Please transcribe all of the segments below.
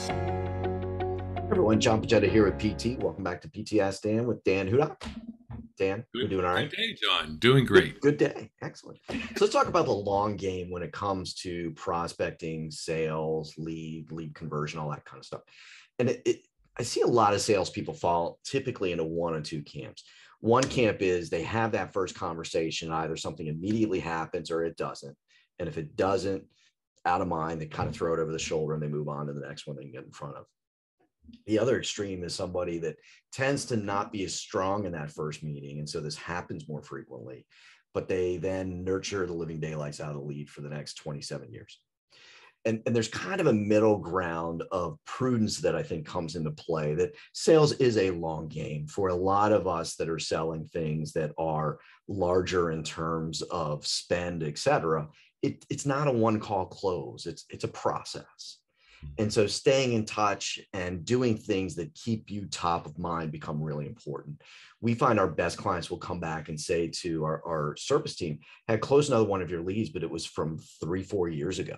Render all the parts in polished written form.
Everyone, John Pojeta here with PT. Welcome back to PT Ask Dan with Dan Hudak. Dan, we're doing all right? Good day, John. Doing great. Good day. Excellent. So let's talk about the long game when it comes to prospecting, sales, lead conversion, all that kind of stuff. And I see a lot of salespeople fall typically into one or two camps. One camp is they have that first conversation, either something immediately happens or it doesn't. And if it doesn't, out of mind, they kind of throw it over the shoulder and they move on to the next one they can get in front of. The other extreme is somebody that tends to not be as strong in that first meeting. And so this happens more frequently, but they then nurture the living daylights out of the lead for the next 27 years. And there's kind of a middle ground of prudence that I think comes into play, that sales is a long game for a lot of us that are selling things that are larger in terms of spend, et cetera. It's not a one call close. It's a process. And so staying in touch and doing things that keep you top of mind become really important. We find our best clients will come back and say to our service team, had closed another one of your leads, but it was from 3-4 years ago.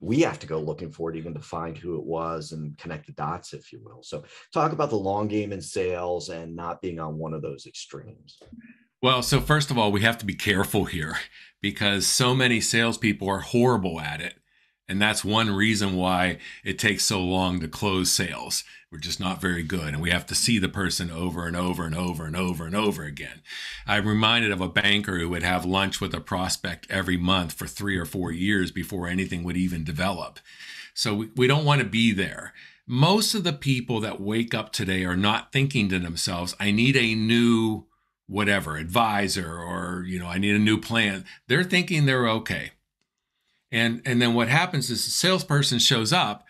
We have to go looking for it even to find who it was and connect the dots, if you will. So talk about the long game in sales and not being on one of those extremes. Well, so first of all, we have to be careful here because so many salespeople are horrible at it. And that's one reason why it takes so long to close sales. We're just not very good. And we have to see the person over and over and over and over and over again. I'm reminded of a banker who would have lunch with a prospect every month for 3 or 4 years before anything would even develop. So we don't want to be there. Most of the people that wake up today are not thinking to themselves, I need a new whatever advisor, or, I need a new plan. They're thinking they're okay. And then what happens is the salesperson shows up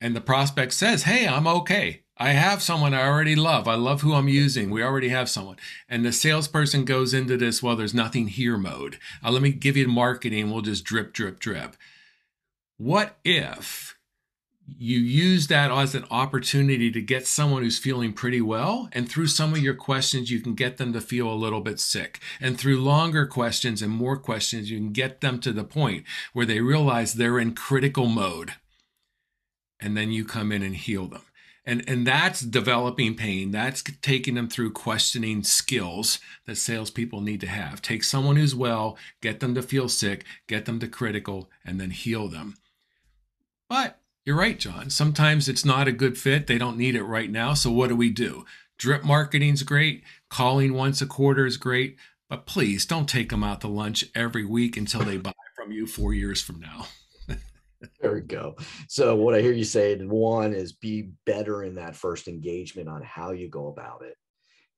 and the prospect says, hey, I'm okay. I have someone I already love. I love who I'm using. We already have someone. And the salesperson goes into this, well, there's nothing here mode. Let me give you marketing. We'll just drip, drip, drip. What if you use that as an opportunity to get someone who's feeling pretty well, and through some of your questions, you can get them to feel a little bit sick. And through longer questions and more questions, you can get them to the point where they realize they're in critical mode. And then you come in and heal them. And that's developing pain. That's taking them through questioning skills that salespeople need to have. Take someone who's well, get them to feel sick, get them to critical, and then heal them. But you're right, John. Sometimes it's not a good fit. They don't need it right now. So what do? Drip marketing's great. Calling once a quarter is great. But please don't take them out to lunch every week until they buy from you 4 years from now. There we go. So what I hear you say, one is be better in that first engagement on how you go about it.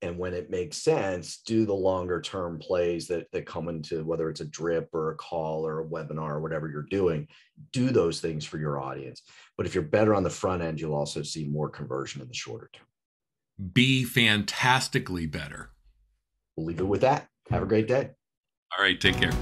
And when it makes sense, do the longer term plays that come into, whether it's a drip or a call or a webinar or whatever you're doing, do those things for your audience. But if you're better on the front end, you'll also see more conversion in the shorter term. Be fantastically better. We'll leave it with that. Have a great day. All right. Take care.